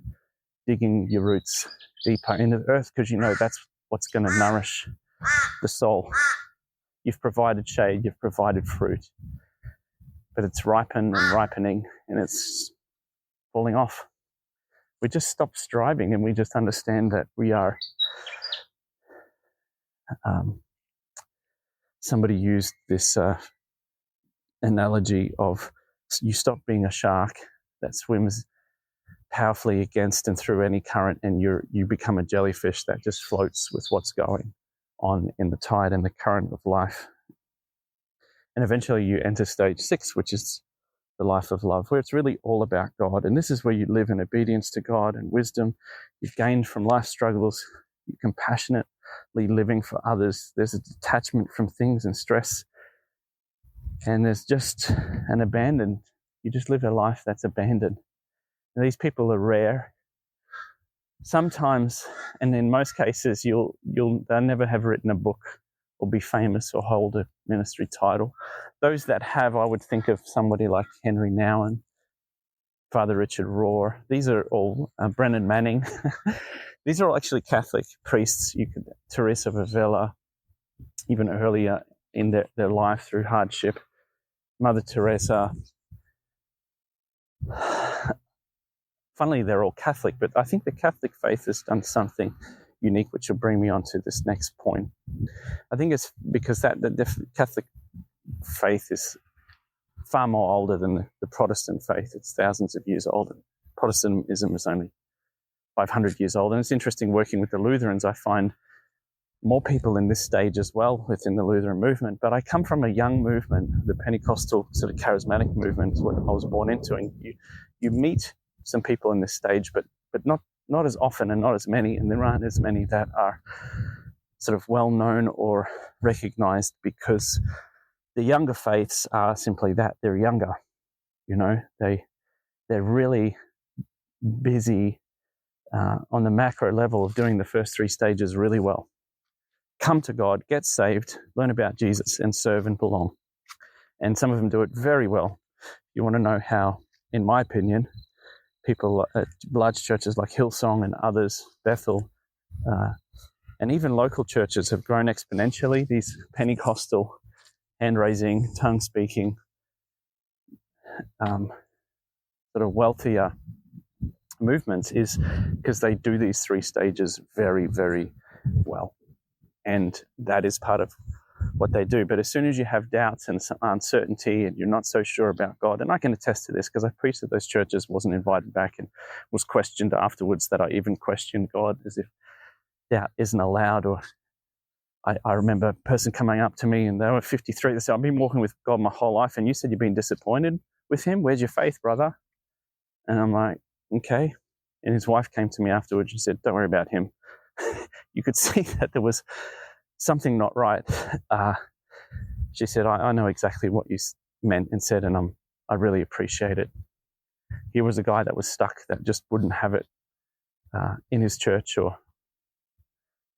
digging your roots deeper into the earth because you know that's what's going to nourish the soul. You've provided shade, you've provided fruit, but it's ripening and it's falling off. We just stop striving and we just understand that we are. Somebody used this analogy of you stop being a shark that swims powerfully against and through any current, and you become a jellyfish that just floats with what's going on in the tide and the current of life. And eventually you enter stage 6, which is the life of love, where it's really all about God. And this is where you live in obedience to God and wisdom. You've gained from life struggles. You're compassionately living for others. There's a detachment from things and stress. And there's just an abandon. You just live a life that's abandoned. And these people are rare. Sometimes, and in most cases, they'll never have written a book or be famous or hold a ministry title. Those that have, I would think of somebody like Henry Nouwen, Father Richard Rohr. These are all Brennan Manning. These are all actually Catholic priests. Teresa of Avila, even earlier in their life through hardship. Mother Teresa. Funnily, they're all Catholic, but I think the Catholic faith has done something unique, which will bring me on to this next point. I think it's because the Catholic faith is far more older than the Protestant faith. It's thousands of years older. Protestantism is only 500 years old. And it's interesting working with the Lutherans. I find more people in this stage as well within the Lutheran movement. But I come from a young movement. The Pentecostal sort of charismatic movement is what I was born into. And you meet some people in this stage, but not as often and not as many, and there aren't as many that are sort of well known or recognized, because the younger faiths are simply that, they're younger. You know, they're really busy on the macro level of doing the first 3 stages really well. Come to God, get saved, learn about Jesus, and serve and belong. And some of them do it very well. You want to know how, in my opinion, people at large churches like Hillsong and others, Bethel, and even local churches have grown exponentially. These Pentecostal, hand-raising, tongue-speaking, sort of wealthier movements is because they do these 3 stages very, very well. And that is part of what they do. But as soon as you have doubts and some uncertainty and you're not so sure about God, and I can attest to this because I preached at those churches, wasn't invited back, and was questioned afterwards that I even questioned God as if doubt isn't allowed. Or I remember a person coming up to me and they were 53. They said, I've been walking with God my whole life and you said you've been disappointed with him. Where's your faith, brother? And I'm like, okay. And his wife came to me afterwards and said, don't worry about him. You could see that there was something not right. She said, I know exactly what you meant and said, and I really appreciate it. He was a guy that was stuck, that just wouldn't have it in his church, or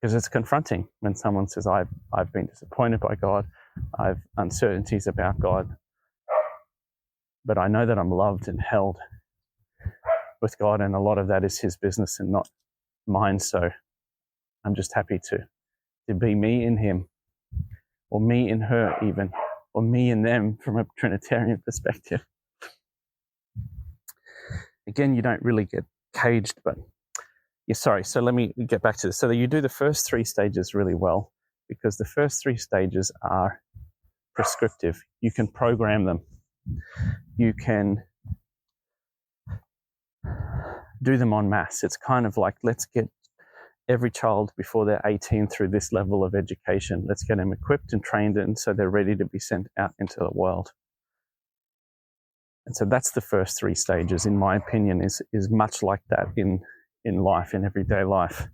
because it's confronting when someone says, I've been disappointed by God, I've uncertainties about God, but I know that I'm loved and held with God, and a lot of that is his business and not mine. So I'm just happy to be me in him, or me in her even, or me in them from a Trinitarian perspective. Again, you don't really get caged, but yeah, sorry. So let me get back to this. So that you do the first 3 stages really well, because the first 3 stages are prescriptive. You can program them. You can do them en masse. It's kind of like, let's get every child before they're 18 through this level of education. Let's get them equipped and trained, and so they're ready to be sent out into the world. And so that's the first 3 stages, in my opinion, is much like that in life, in everyday life.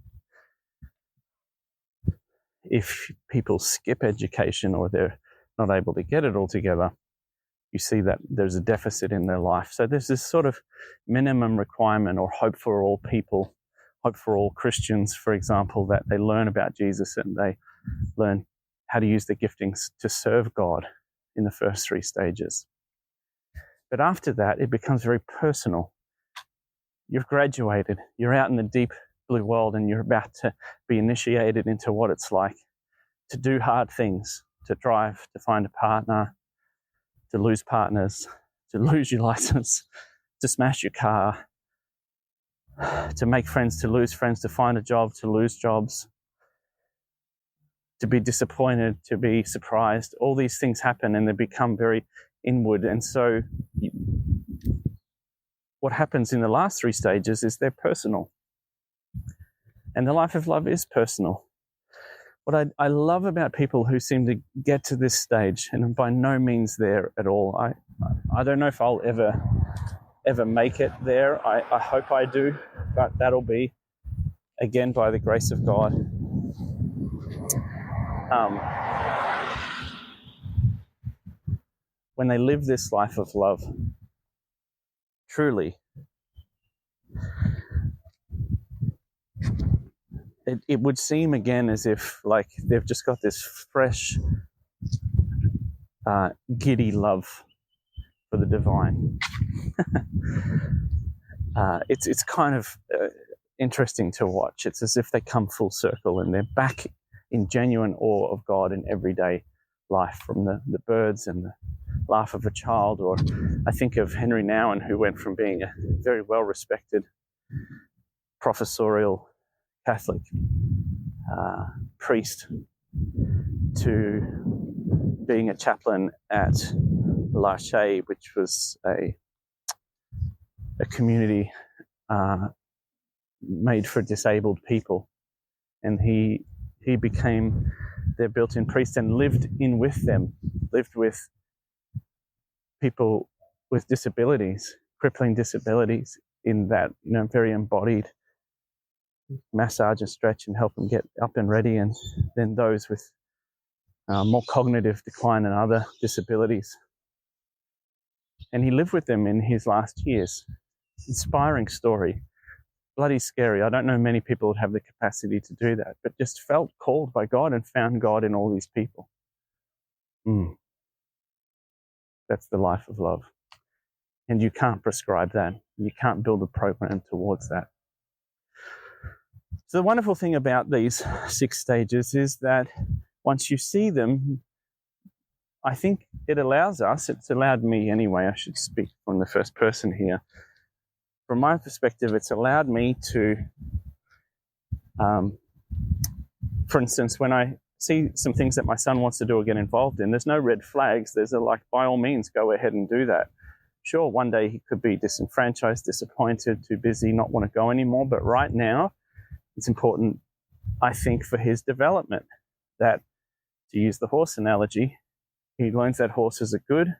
If people skip education or they're not able to get it all together, you see that there's a deficit in their life. So there's this sort of minimum requirement or hope for all people, hope for all Christians, for example, that they learn about Jesus and they learn how to use their giftings to serve God in the first 3 stages. But after that, it becomes very personal. You've graduated, you're out in the deep blue world, and you're about to be initiated into what it's like to do hard things, to drive, to find a partner, to lose partners, to lose your license, to smash your car, to make friends, to lose friends, to find a job, to lose jobs, to be disappointed, to be surprised. All these things happen and they become very inward. And so what happens in the last 3 stages is they're personal. And the life of love is personal. What I love about people who seem to get to this stage, and I'm by no means there at all. I don't know if I'll ever make it there. I hope I do, but that'll be, again, by the grace of God. When they live this life of love, truly, it would seem again as if like they've just got this fresh, giddy love for the divine. It's kind of interesting to watch. It's as if they come full circle and they're back in genuine awe of God in everyday life, from the birds and the laugh of a child. Or I think of Henry Nouwen, who went from being a very well-respected professorial Catholic priest to being a chaplain at Larche, which was a community made for disabled people. And he became their built-in priest and lived with people with disabilities, crippling disabilities, in that, very embodied massage and stretch and help them get up and ready, and then those with more cognitive decline and other disabilities. And he lived with them in his last years. Inspiring story. Bloody scary. I don't know many people would have the capacity to do that, but just felt called by God and found God in all these people. That's the life of love. And you can't prescribe that. You can't build a program towards that. So the wonderful thing about these 6 stages is that once you see them, I think it allows us, it's allowed me anyway, I should speak from the first person here. From my perspective, it's allowed me to, for instance, when I see some things that my son wants to do or get involved in, there's no red flags. There's by all means, go ahead and do that. Sure, one day he could be disenfranchised, disappointed, too busy, not want to go anymore. But right now, it's important, I think, for his development that, to use the horse analogy, he learns that horses are good.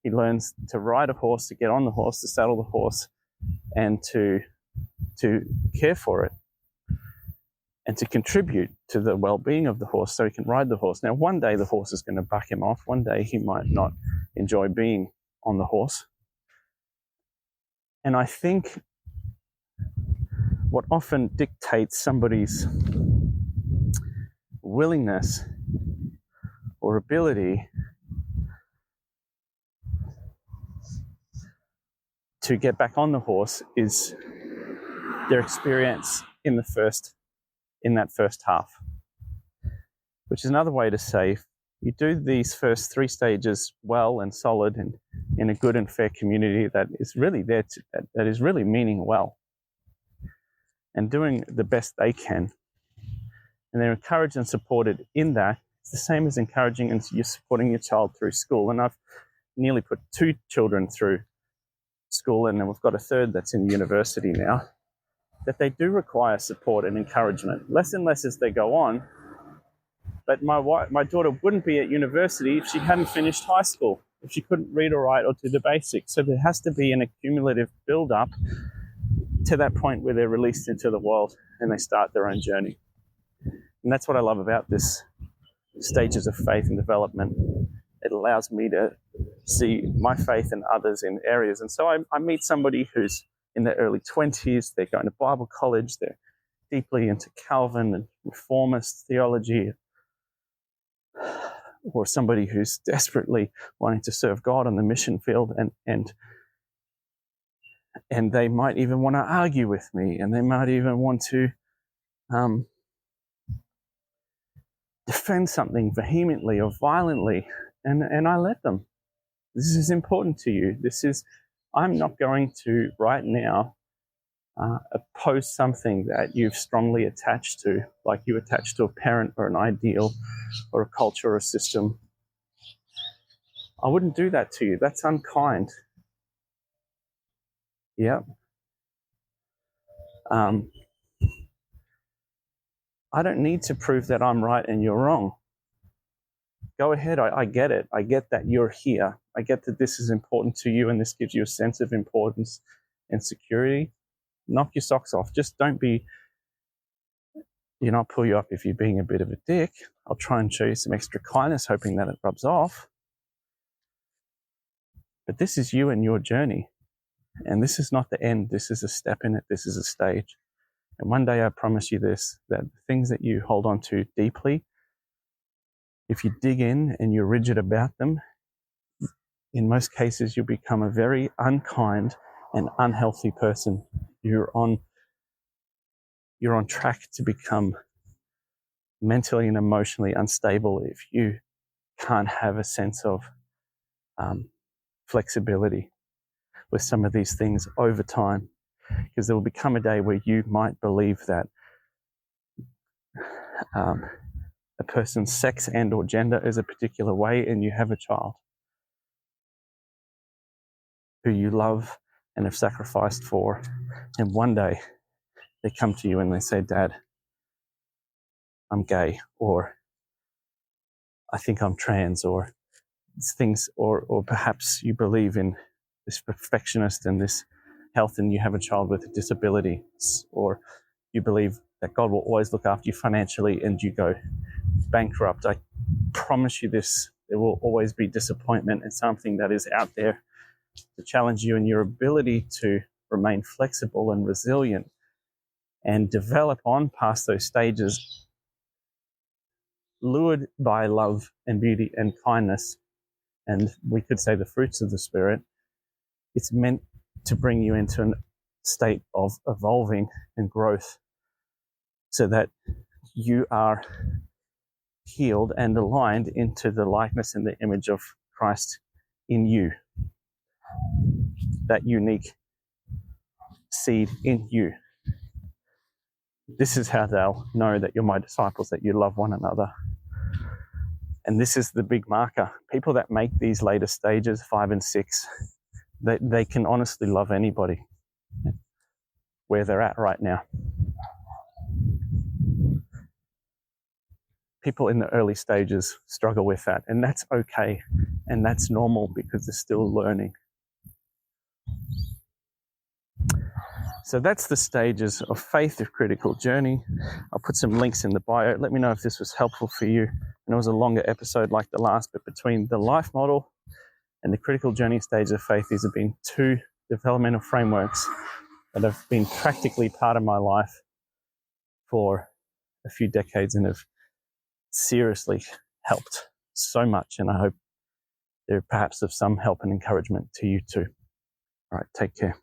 He learns to ride a horse, to get on the horse, to saddle the horse, and to care for it, and to contribute to the well-being of the horse so he can ride the horse. Now, one day the horse is going to buck him off. One day he might not enjoy being on the horse. And I think what often dictates somebody's willingness or ability to get back on the horse is their experience in that first half, which is another way to say, you do these first 3 stages well and solid and in a good and fair community that is really there that is really meaning well and doing the best they can, and they're encouraged and supported in that. It's the same as encouraging and you're supporting your child through school. And I've nearly put 2 children through school, and then we've got a third that's in university now. that they do require support and encouragement, less and less as they go on. But my daughter wouldn't be at university if she hadn't finished high school, if she couldn't read or write or do the basics. So there has to be an accumulative build-up to that point where they're released into the world and they start their own journey. And that's what I love about this stages of faith and development. It allows me to see my faith in others in areas. And so I meet somebody who's in their early 20s, they're going to Bible college, they're deeply into Calvin and reformist theology, or somebody who's desperately wanting to serve God on the mission field, and they might even want to argue with me, and they might even want to defend something vehemently or violently, and I let them. This is important to you. I'm not going to right now oppose something that you've strongly attached to, like you attach to a parent or an ideal or a culture or a system. I wouldn't do that to you. That's unkind. Yeah. I don't need to prove that I'm right and you're wrong. Go ahead. I get it. I get that you're here. I get that this is important to you and this gives you a sense of importance and security. Knock your socks off. Just don't be, I'll pull you up if you're being a bit of a dick. I'll try and show you some extra kindness, hoping that it rubs off. But this is you and your journey. And this is not the end. This is a step in it. This is a stage. And one day I promise you this, that the things that you hold on to deeply, if you dig in and you're rigid about them, in most cases you'll become a very unkind and unhealthy person. You're on track to become mentally and emotionally unstable if you can't have a sense of flexibility with some of these things over time. Because there will become a day where you might believe that a person's sex and or gender is a particular way, and you have a child who you love and have sacrificed for, and one day they come to you and they say, "Dad, I'm gay," or "I think I'm trans," or things, or perhaps you believe in this perfectionist and this health and you have a child with a disability, or you believe that God will always look after you financially and you go bankrupt. I promise you this, there will always be disappointment and something that is out there to challenge you in your ability to remain flexible and resilient and develop on past those stages, lured by love and beauty and kindness, and we could say the fruits of the Spirit. It's meant to bring you into a state of evolving and growth so that you are healed and aligned into the likeness and the image of Christ in you. That unique seed in you. This is how they'll know that you're my disciples, that you love one another. And this is the big marker. People that make these later stages, 5 and 6, they can honestly love anybody where they're at right now. People in the early stages struggle with that, and that's okay, and that's normal because they're still learning. So that's the stages of faith, of critical journey. I'll put some links in the bio. Let me know if this was helpful for you. And it was a longer episode like the last, but between the life model and the critical journey stage of faith, these have been 2 developmental frameworks that have been practically part of my life for a few decades and have seriously helped so much. And I hope they're perhaps of some help and encouragement to you too. All right, take care.